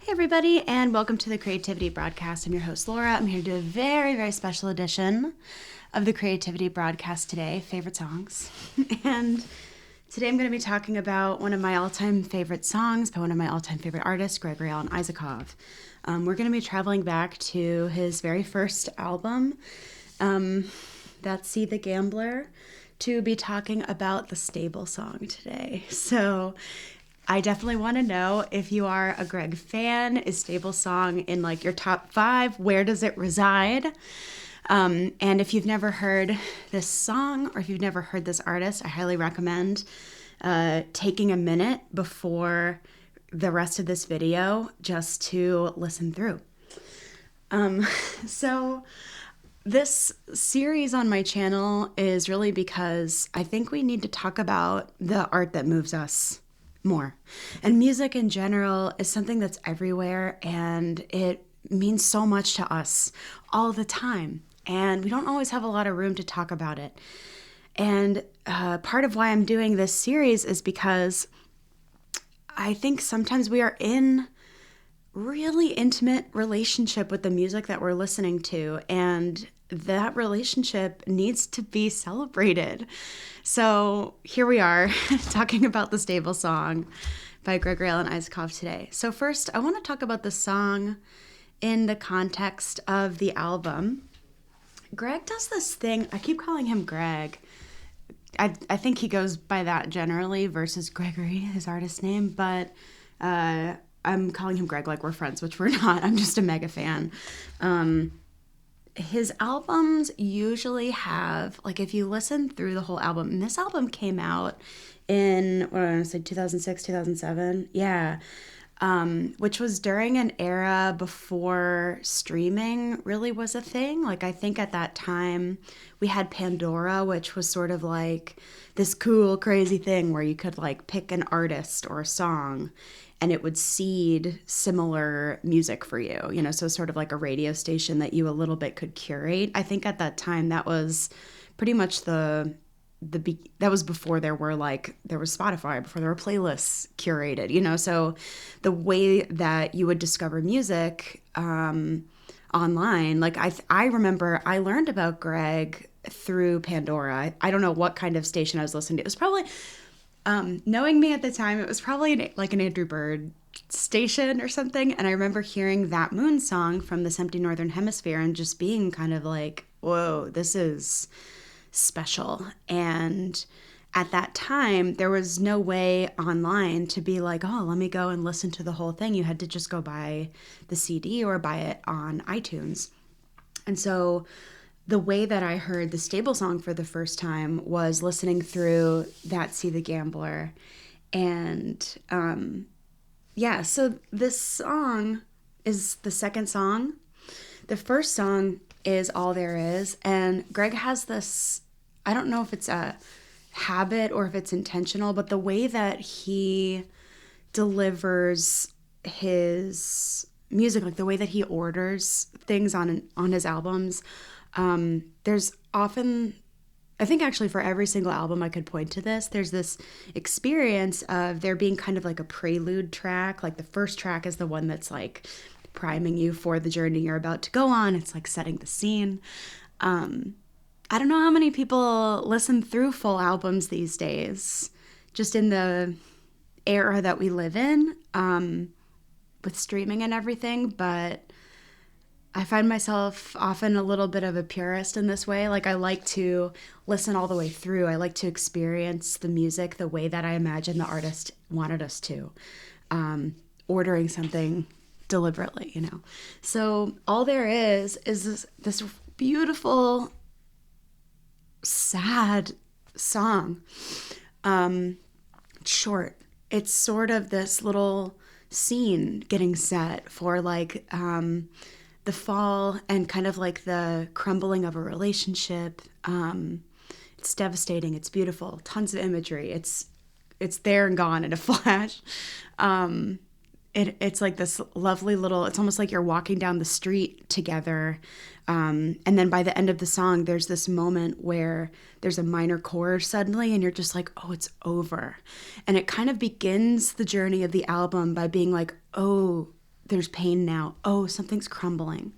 Hey everybody, and welcome to the Creativity Broadcast. I'm your host, Laura. I'm here to do a very, very special edition of the Creativity Broadcast today, favorite songs. And today I'm going to be talking about one of my all-time favorite songs by one of my all-time favorite artists, Gregory Isakov. We're going to be traveling back to his very first album, that's See the Gambler, to be talking about the Stable song today. So I definitely want to know if you are a Greg fan. Is Stable song in like your top 5? Where does it reside? And if you've never heard this song or if you've never heard this artist, I highly recommend taking a minute before the rest of this video just to listen through. So this series on my channel is really because I think we need to talk about the art that moves us more. And music in general is something that's everywhere, and it means so much to us all the time. And we don't always have a lot of room to talk about it. And part of why I'm doing this series is because I think sometimes we are in really intimate relationship with the music that we're listening to, and that relationship needs to be celebrated. So here we are talking about the Stable song by Gregory Isakov today. So first, I want to talk about the song in the context of the album. Greg does this thing. I keep calling him Greg. I think he goes by that generally versus Gregory, his artist name, but I'm calling him Greg like we're friends, which we're not. I'm just a mega fan. His albums usually have, like, if you listen through the whole album, and this album came out in, what do I want to say, 2006, 2007? Yeah. Which was during an era before streaming really was a thing. Like, I think at that time we had Pandora, which was sort of like this cool, crazy thing where you could, like, pick an artist or a song and it would seed similar music for you, you know, so sort of like a radio station that you a little bit could curate. I think at that time that was pretty much that was before there was Spotify, before there were playlists curated, you know, so the way that you would discover music online, like I remember I learned about Greg through Pandora. I don't know what kind of station I was listening to. It was probably knowing me at the time, it was probably like an Andrew Bird station or something. And I remember hearing That Moon song from This Empty Northern Hemisphere and just being kind of like, whoa, this is special. And at that time, there was no way online to be like, oh, let me go and listen to the whole thing. You had to just go buy the CD or buy it on iTunes. And so the way that I heard the Stable song for the first time was listening through that See the Gambler. And so this song is the second song. The first song is All There Is. And Greg has this, I don't know if it's a habit or if it's intentional, but the way that he delivers his music, like the way that he orders things on his albums, there's often, I think actually for every single album I could point to this, there's this experience of there being kind of like a prelude track. Like the first track is the one that's like priming you for the journey you're about to go on. It's like setting the scene. I don't know how many people listen through full albums these days, just in the era that we live in, with streaming and everything, but I find myself often a little bit of a purist in this way. Like I like to listen all the way through. I like to experience the music the way that I imagine the artist wanted us to, ordering something deliberately, you know. So All There Is this beautiful, sad song. Short. It's sort of this little scene getting set for like the fall and kind of like the crumbling of a relationship. It's devastating. It's beautiful. Tons of imagery. It's there and gone in a flash. It's like this lovely little, it's almost like you're walking down the street together. And then by the end of the song, there's this moment where there's a minor chord suddenly and you're just like, oh, it's over. And it kind of begins the journey of the album by being like, oh, there's pain now. Oh, something's crumbling.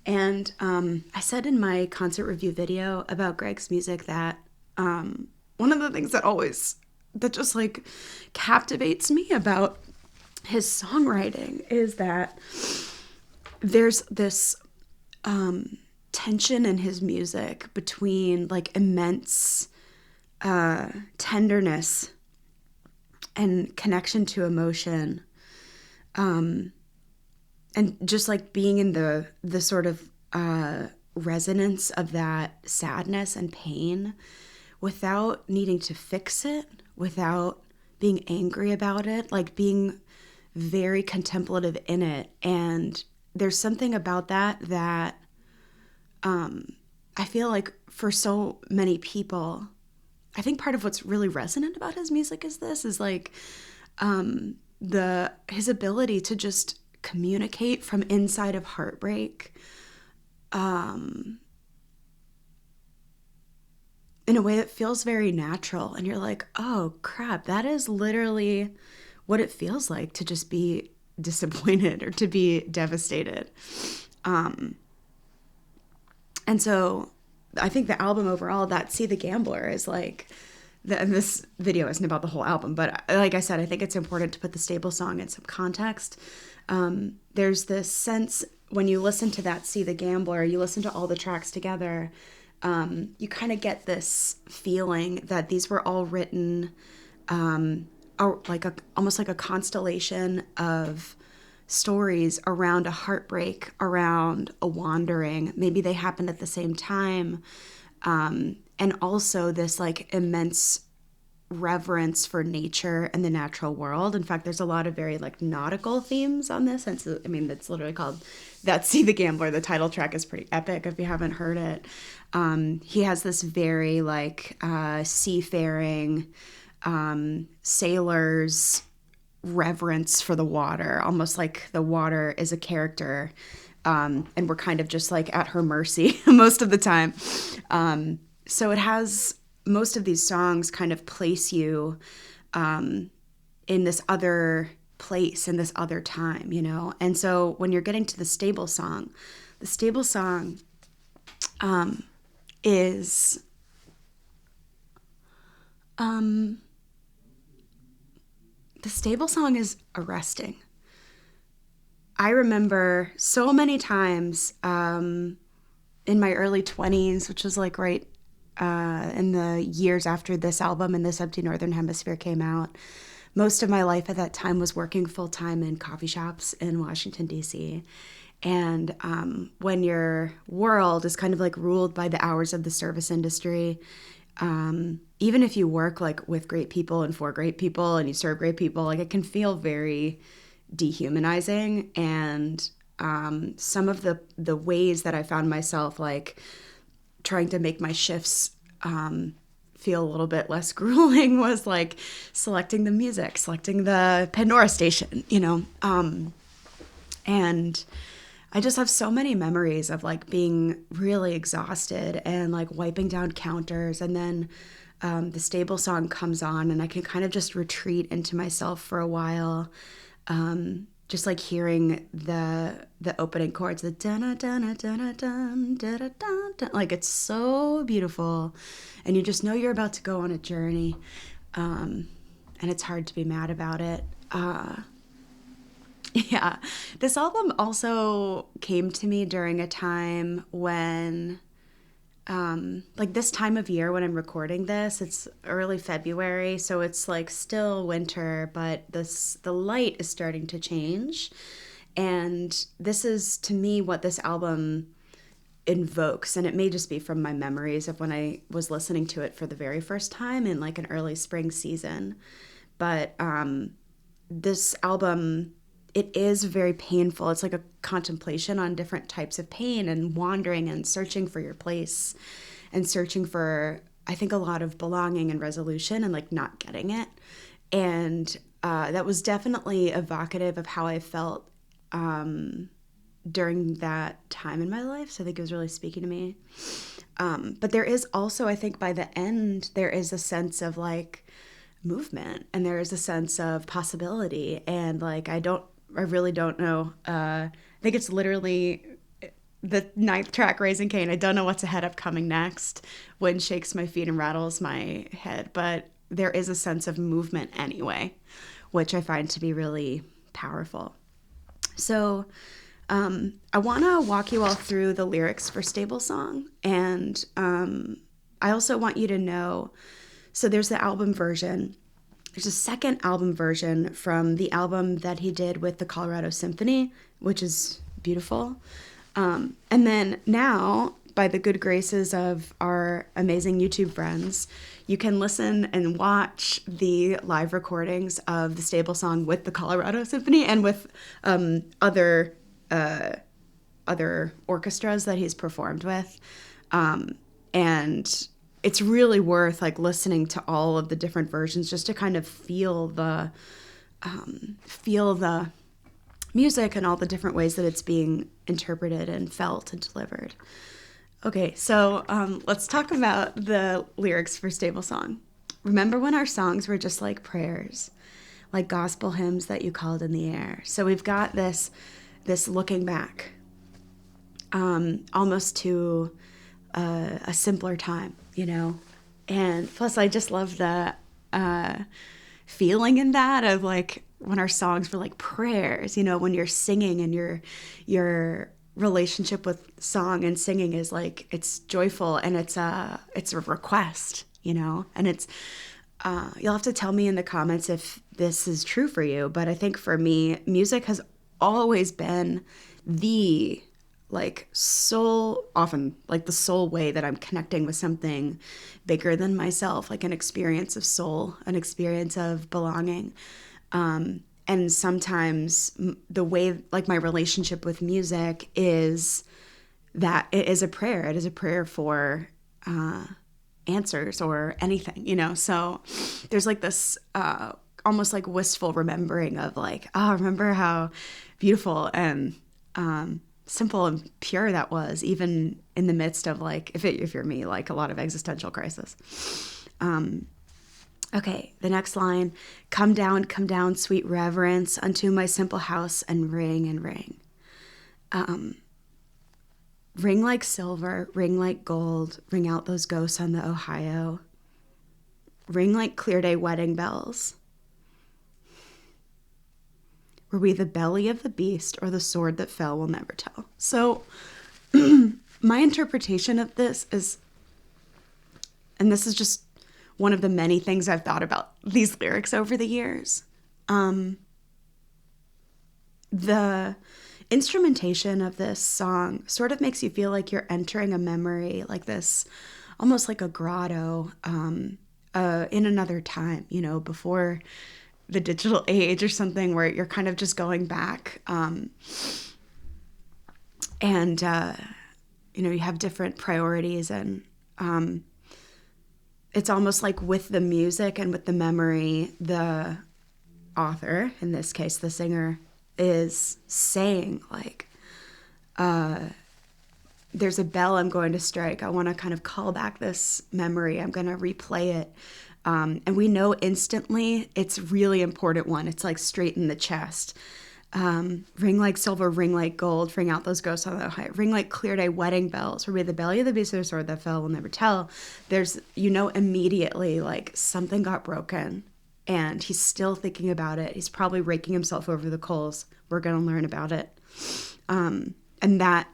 And I said in my concert review video about Greg's music that one of the things that just like captivates me about his songwriting is that there's this tension in his music between like immense tenderness and connection to emotion, and just like being in the sort of resonance of that sadness and pain without needing to fix it, without being angry about it, like being very contemplative in it. And there's something about that I feel like for so many people, I think part of what's really resonant about his music is like his ability to just communicate from inside of heartbreak in a way that feels very natural. And you're like, oh crap, that is literally what it feels like to just be disappointed or to be devastated. And so I think the album overall, that See the Gambler, is like, and this video isn't about the whole album, but like I said, I think it's important to put the Stable song in some context. There's this sense when you listen to that See the Gambler, you listen to all the tracks together, you kind of get this feeling that these were all written almost like a constellation of stories around a heartbreak, around a wandering. Maybe they happened at the same time. And also this like immense reverence for nature and the natural world. In fact, there's a lot of very like nautical themes on this. And so, I mean, that's literally called That See the Gambler. The title track is pretty epic if you haven't heard it. He has this very like seafaring, sailors reverence for the water, almost like the water is a character, and we're kind of just like at her mercy most of the time. So it has, most of these songs kind of place you in this other place, in this other time, you know? And so when you're getting to the Stable song is the Stable song is arresting. I remember so many times in my early 20s, which was like right in the years after this album and This Empty Northern Hemisphere came out. Most of my life at that time was working full-time in coffee shops in Washington, D.C. And when your world is kind of like ruled by the hours of the service industry, even if you work like with great people and for great people and you serve great people, like it can feel very dehumanizing. And some of the ways that I found myself like trying to make my shifts feel a little bit less grueling was like selecting the music, selecting the Pandora station, you know. And I just have so many memories of like being really exhausted and like wiping down counters, and then the Stable song comes on and I can kind of just retreat into myself for a while, just like hearing the opening chords, the dun dun dun dun dun dun, like it's so beautiful, and you just know you're about to go on a journey, and it's hard to be mad about it. Yeah, this album also came to me during a time when, like this time of year when I'm recording this, it's early February, so it's like still winter, but the light is starting to change. And this is, to me, what this album invokes, and it may just be from my memories of when I was listening to it for the very first time in like an early spring season. But this album, it is very painful. It's like a contemplation on different types of pain and wandering and searching for your place and searching for, I think, a lot of belonging and resolution and like not getting it. And that was definitely evocative of how I felt during that time in my life. So I think it was really speaking to me. But there is also, I think by the end, there is a sense of like movement, and there is a sense of possibility. And like, I don't I really don't know. I think it's literally the ninth track, Raising Cain. I don't know what's ahead upcoming next. Wind shakes my feet and rattles my head, but there is a sense of movement anyway, which I find to be really powerful. So I want to walk you all through the lyrics for Stable Song, and I also want you to know, so there's the album version. There's a second album version from the album that he did with the Colorado Symphony, which is beautiful. And then now, by the good graces of our amazing YouTube friends, you can listen and watch the live recordings of the Stable Song with the Colorado Symphony and with other orchestras that he's performed with. And it's really worth like listening to all of the different versions just to kind of feel the music and all the different ways that it's being interpreted and felt and delivered. Okay, so let's talk about the lyrics for Stable Song. Remember when our songs were just like prayers, like gospel hymns that you called in the air. So we've got this looking back, almost to a simpler time, you know? And plus I just love the feeling in that of like when our songs were like prayers, you know, when you're singing and your relationship with song and singing is like, it's joyful and it's a request, you know? And it's, you'll have to tell me in the comments if this is true for you, but I think for me, music has always been the like soul, often like the soul way that I'm connecting with something bigger than myself, like an experience of soul, an experience of belonging. And sometimes the way, like my relationship with music is that it is a prayer. It is a prayer for answers or anything, you know? So there's like this almost like wistful remembering of like, oh, remember how beautiful and simple and pure that was, even in the midst of like, if you're me, like a lot of existential crisis. Okay, the next line, come down, sweet reverence, unto my simple house and ring and ring. Ring like silver, ring like gold, ring out those ghosts on the Ohio. Ring like clear day wedding bells. Were we the belly of the beast or the sword that fell, we'll never tell. So my interpretation of this is, and this is just one of the many things I've thought about these lyrics over the years. The instrumentation of this song sort of makes you feel like you're entering a memory, like this, almost like a grotto in another time, you know, before the digital age or something, where you're kind of just going back. And you know, you have different priorities, and it's almost like with the music and with the memory, the author, in this case, the singer, is saying like, there's a bell I'm going to strike. I want to kind of call back this memory. I'm going to replay it. And we know instantly it's a really important one. It's like straight in the chest. Ring like silver, ring like gold, ring out those ghosts on the high. Ring like clear day wedding bells. Were we the belly of the beast or the sword that fell, we'll never tell. There's, you know, immediately like something got broken and he's still thinking about it. He's probably raking himself over the coals. We're going to learn about it. And that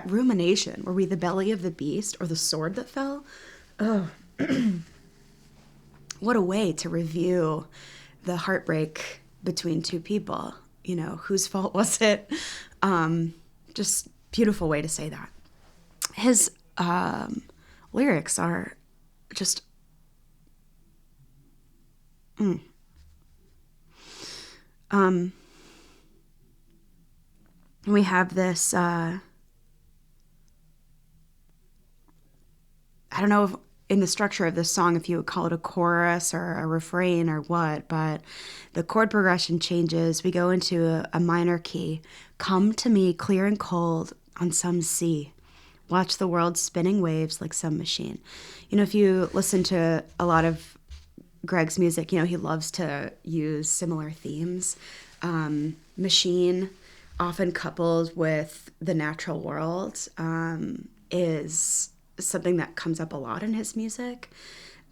rumination, were we the belly of the beast or the sword that fell? Oh, what a way to review the heartbreak between two people. You know, whose fault was it? Just beautiful way to say that. His lyrics are just we have this I don't know if in the structure of this song, if you would call it a chorus or a refrain or what, but the chord progression changes. We go into a minor key. Come to me clear and cold on some sea. Watch the world spinning waves like some machine. You know, if you listen to a lot of Greg's music, you know, he loves to use similar themes. machine, often coupled with the natural world, is something that comes up a lot in his music.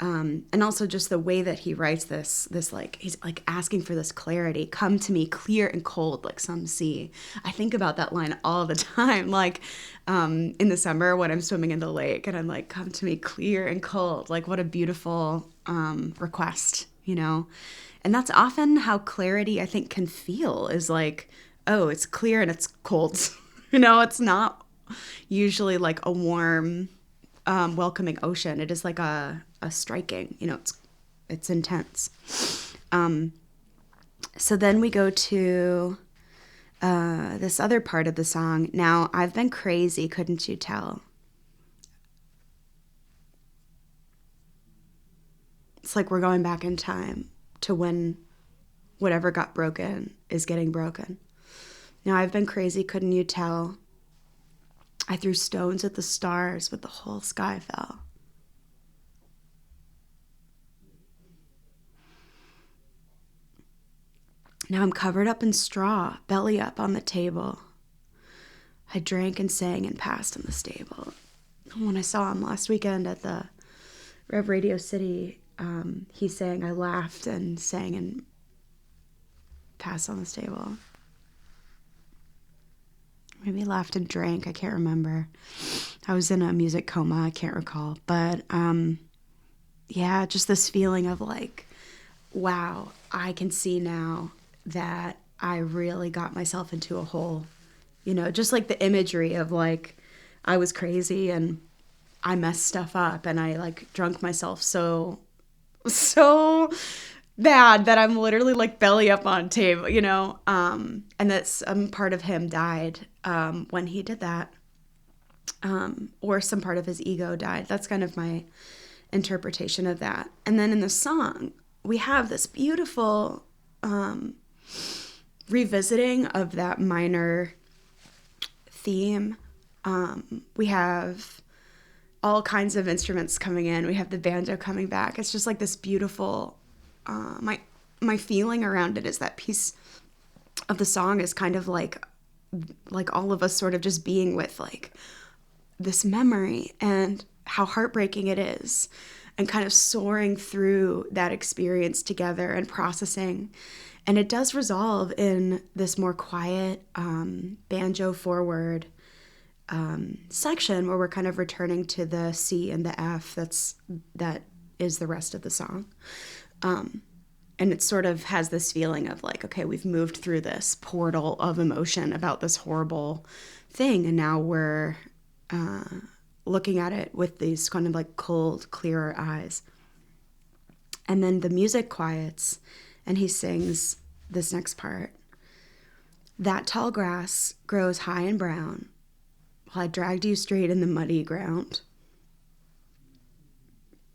And also just the way that he writes this like, he's like asking for this clarity. Come to me clear and cold like some sea. I think about that line all the time. Like in the summer when I'm swimming in the lake and I'm like, come to me clear and cold. Like what a beautiful request, you know? And that's often how clarity, I think, can feel, is like, oh, it's clear and it's cold. You know, it's not usually like a warm, welcoming ocean. It is like a striking, you know, it's intense. So then we go to this other part of the song. Now, I've been crazy, couldn't you tell? It's like we're going back in time to when whatever got broken is getting broken. Now, I've been crazy, couldn't you tell? I threw stones at the stars, but the whole sky fell. Now I'm covered up in straw, belly up on the table. I drank and sang and passed in the stable. When I saw him last weekend at the Rev Radio City, he sang, I laughed and sang and passed on the stable. Maybe laughed and drank, I can't remember. I was in a music coma, I can't recall. But yeah, just this feeling of like, wow, I can see now that I really got myself into a hole. You know, just like the imagery of like, I was crazy and I messed stuff up and I like drunk myself so bad that I'm literally like belly up on table, you know? And that some part of him died when he did that. Or some part of his ego died. That's kind of my interpretation of that. And then in the song, we have this beautiful revisiting of that minor theme. We have all kinds of instruments coming in. We have the banjo coming back. It's just like this beautiful, my feeling around it is that piece of the song is kind of like all of us sort of just being with like this memory and how heartbreaking it is and kind of soaring through that experience together and processing. And it does resolve in this more quiet banjo forward section where we're kind of returning to the C and the F that is the rest of the song. And it sort of has this feeling of like, okay, we've moved through this portal of emotion about this horrible thing, and now we're looking at it with these kind of like cold, clearer eyes. And then the music quiets, and he sings this next part. That tall grass grows high and brown, while I dragged you straight in the muddy ground.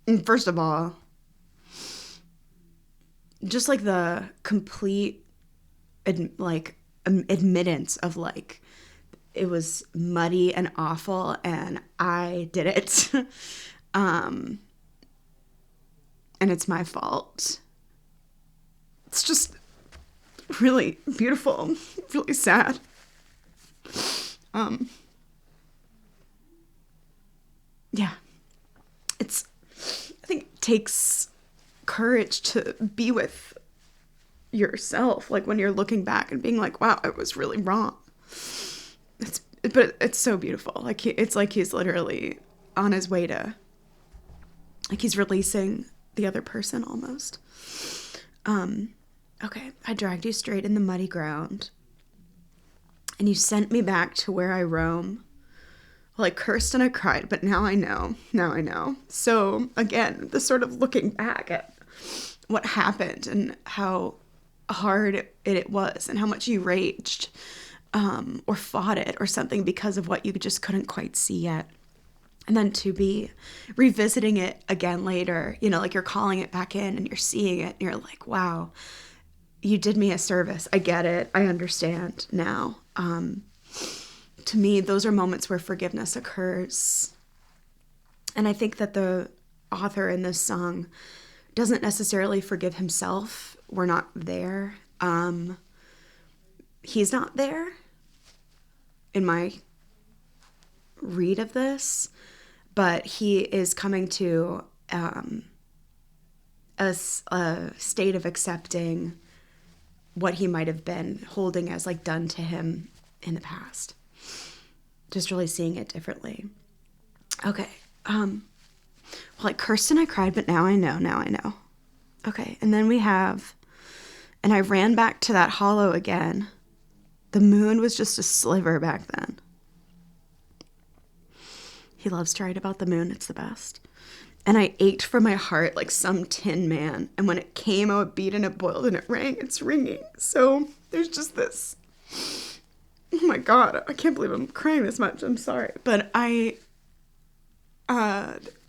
And first of all, just like the complete admittance of like, it was muddy and awful and I did it. And it's my fault. It's just really beautiful, really sad. Yeah. I think it takes courage to be with yourself, like when you're looking back and being like, wow, I was really wrong. But it's so beautiful. Like it's like he's literally on his way to, like he's releasing the other person almost. Okay, I dragged you straight in the muddy ground, and you sent me back to where I roam. Well, I cursed and I cried, but now I know. So again, the sort of looking back at what happened and how hard it was and how much you raged or fought it or something because of what you just couldn't quite see yet. And then to be revisiting it again later, you know, like you're calling it back in and you're seeing it and you're like, wow, you did me a service. I get it. I understand now. To me, those are moments where forgiveness occurs. And I think that the author in this song doesn't necessarily forgive himself. We're not there. he's not there in my read of this, but he is coming to a state of accepting what he might have been holding as like done to him in the past. Just really seeing it differently. Okay. Well, at Kirsten, I cried, but now I know. Okay. And then we have, and I ran back to that hollow again. The moon was just a sliver back then. He loves to write about the moon. It's the best. And I ached for my heart like some tin man. And when it came, I would beat and it boiled and it rang. It's ringing. So there's just this. Oh my God. I can't believe I'm crying this much. I'm sorry. But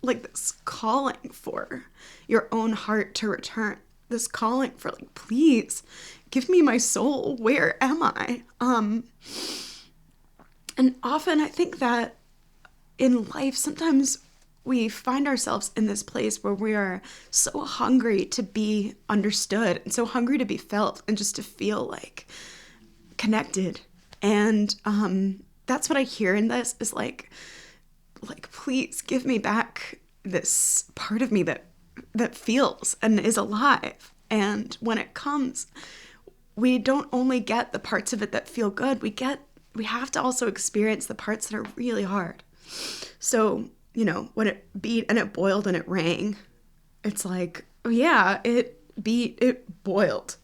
like this calling for your own heart to return. This calling for like, please give me my soul. Where am I? And often I think that in life, sometimes we find ourselves in this place where we are so hungry to be understood and so hungry to be felt and just to feel like connected. And that's what I hear in this is like, please give me back this part of me that feels and is alive. And when it comes, we don't only get the parts of it that feel good. We have to also experience the parts that are really hard. So, you know, when it beat and it boiled and it rang, it's like, oh yeah, it beat, it boiled.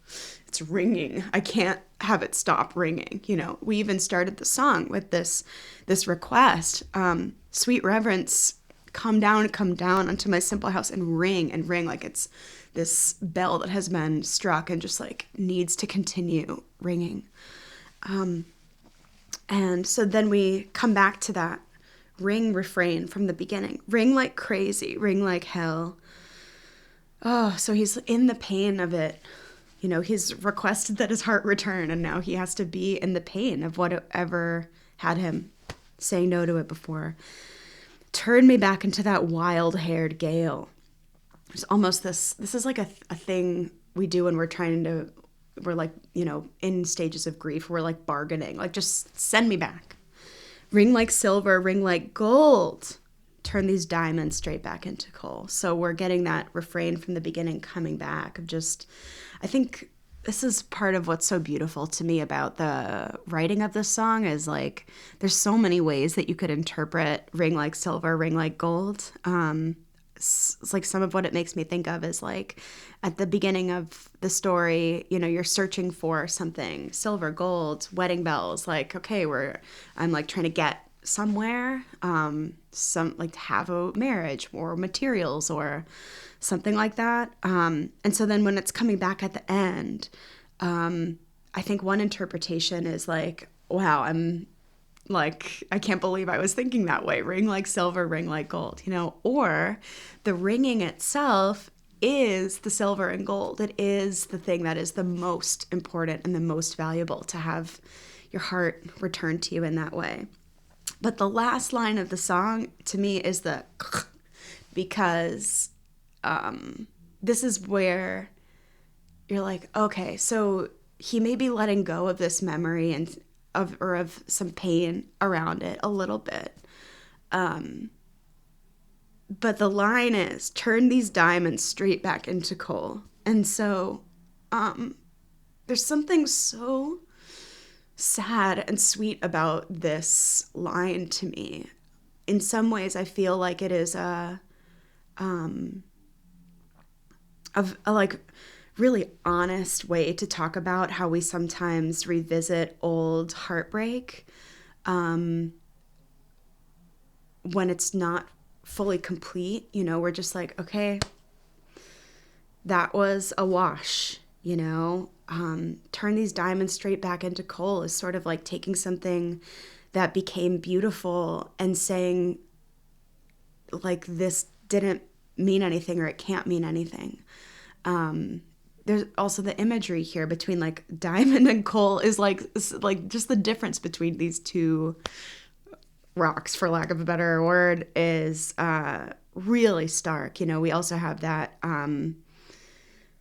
It's ringing. I can't have it stop ringing. You know, we even started the song with this request, sweet reverence, come down unto my simple house and ring like it's this bell that has been struck and just like needs to continue ringing. And so then we come back to that ring refrain from the beginning. Ring like crazy, ring like hell. Oh, so he's in the pain of it. You know, he's requested that his heart return, and now he has to be in the pain of whatever had him saying no to it before. Turn me back into that wild-haired gale. There's almost this is like a thing we do when we're like, you know, in stages of grief. We're like bargaining, like just send me back. Ring like silver, ring like gold. Turn these diamonds straight back into coal. So we're getting that refrain from the beginning coming back of just, I think this is part of what's so beautiful to me about the writing of this song is like, there's so many ways that you could interpret ring like silver, ring like gold. It's like some of what it makes me think of is like at the beginning of the story, you know, you're searching for something, silver, gold, wedding bells, like, okay, I'm like trying to get somewhere, some like to have a marriage or materials or something like that. And so then when it's coming back at the end, I think one interpretation is like, wow, I'm like, I can't believe I was thinking that way. Ring like silver, ring like gold, you know, or the ringing itself is the silver and gold. It is the thing that is the most important and the most valuable to have your heart returned to you in that way. But the last line of the song to me is the because this is where you're like, okay, so he may be letting go of this memory and of some pain around it a little bit. But the line is, turn these diamonds straight back into coal. And so there's something so sad and sweet about this line to me. In some ways, I feel like it is a like really honest way to talk about how we sometimes revisit old heartbreak when it's not fully complete. You know, we're just like, okay, that was a wash, you know. Turn these diamonds straight back into coal is sort of like taking something that became beautiful and saying, like, this didn't mean anything or it can't mean anything. There's also the imagery here between like diamond and coal is like just the difference between these two rocks, for lack of a better word, is really stark. You know, we also have that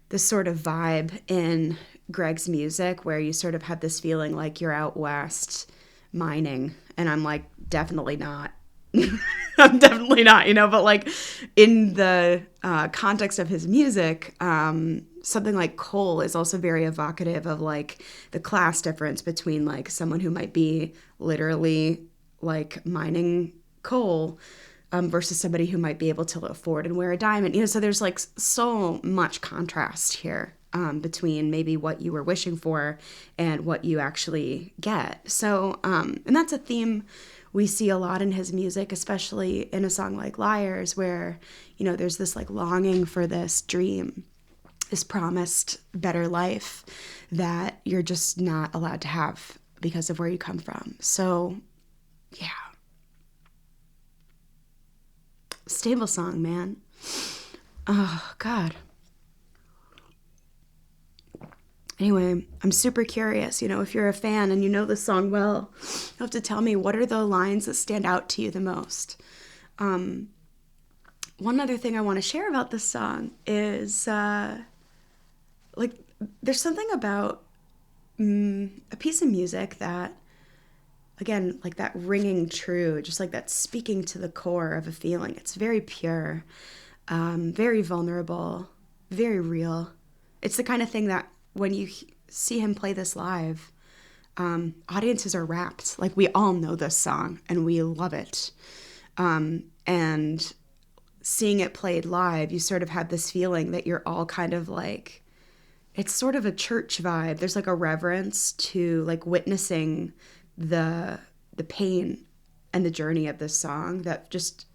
this sort of vibe in Greg's music where you sort of have this feeling like you're out west mining. And I'm like, definitely not. I'm definitely not, but like in the context of his music, something like coal is also very evocative of like the class difference between like someone who might be literally like mining coal versus somebody who might be able to afford and wear a diamond. So there's like so much contrast here between maybe what you were wishing for and what you actually get. So, and that's a theme we see a lot in his music, especially in a song like Liars, where, there's this like longing for this dream, this promised better life that you're just not allowed to have because of where you come from. So, yeah. Stable song, man. Oh, God. Anyway, I'm super curious, if you're a fan and you know this song well, you have to tell me, what are the lines that stand out to you the most? One other thing I want to share about this song is, there's something about a piece of music that, again, like that ringing true, just like that speaking to the core of a feeling. It's very pure, very vulnerable, very real. It's the kind of thing that when you see him play this live, audiences are rapt. Like, we all know this song and we love it. And seeing it played live, you sort of have this feeling that you're all kind of like, it's sort of a church vibe. There's like a reverence to like witnessing the pain and the journey of this song that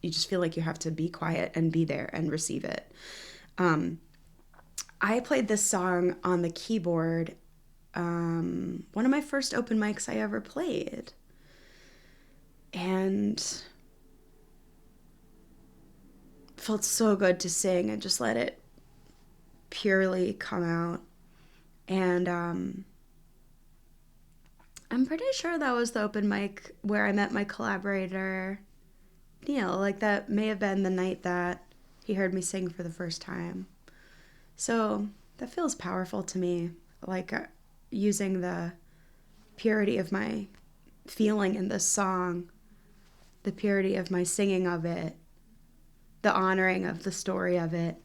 you just feel like you have to be quiet and be there and receive it. I played this song on the keyboard, one of my first open mics I ever played. And felt so good to sing and just let it purely come out. And I'm pretty sure that was the open mic where I met my collaborator, Neil. Like, that may have been the night that he heard me sing for the first time. So that feels powerful to me, like using the purity of my feeling in this song, the purity of my singing of it, the honoring of the story of it,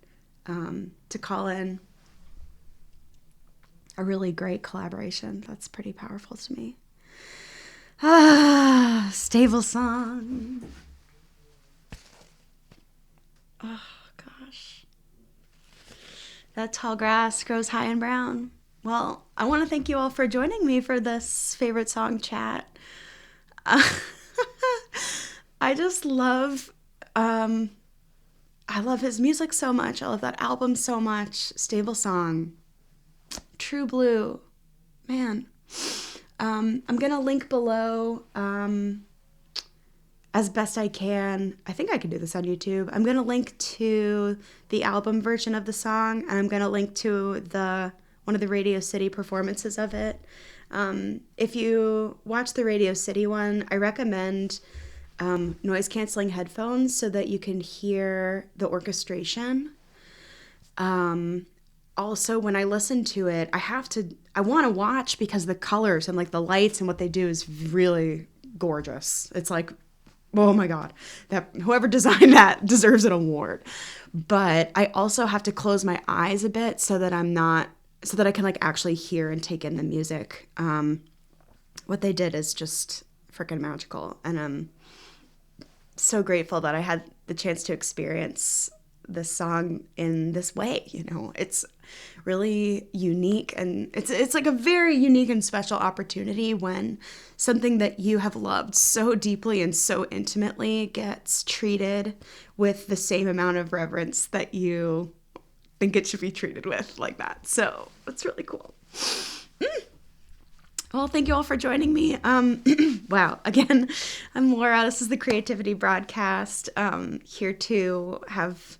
to call in a really great collaboration. That's pretty powerful to me. Stable song. Oh, gosh. That tall grass grows high and brown. Well, I want to thank you all for joining me for this favorite song chat. I just love, I love his music so much. I love that album so much. Stable song. True Blue. Man. I'm going to link below, as best I can. I think I can do this on YouTube. I'm going to link to the album version of the song, and I'm going to link to one of the Radio City performances of it. If you watch the Radio City one, I recommend noise-canceling headphones so that you can hear the orchestration. Also, when I listen to it, I want to watch because the colors and like the lights and what they do is really gorgeous. It's like, oh my God, that whoever designed that deserves an award. But I also have to close my eyes a bit so that I can like actually hear and take in the music. What they did is just freaking magical. And I'm so grateful that I had the chance to experience this song in this way. It's really unique, and it's like a very unique and special opportunity when something that you have loved so deeply and so intimately gets treated with the same amount of reverence that you think it should be treated with, like that. So it's really cool. Well, thank you all for joining me. Wow. Again, I'm Laura. This is the Creativity Broadcast. Here to have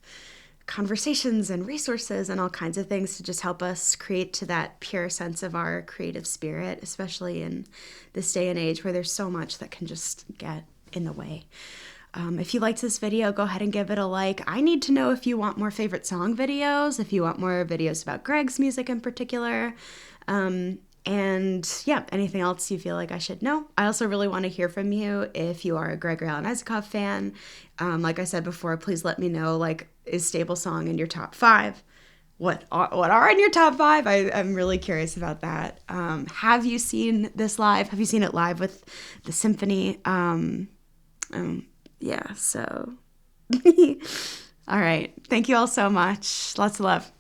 conversations and resources and all kinds of things to just help us create to that pure sense of our creative spirit, especially in this day and age where there's so much that can just get in the way. If you liked this video, go ahead and give it a like. I need to know if you want more favorite song videos, if you want more videos about Greg's music in particular. And yeah, anything else you feel like I should know? I also really want to hear from you if you are a Gregory Alan Isakov fan. Like I said before, please let me know, like, is Stable Song in your top 5? What are in your top 5? I'm really curious about that. Have you seen this live? Have you seen it live with the symphony? Yeah, so. All right. Thank you all so much. Lots of love.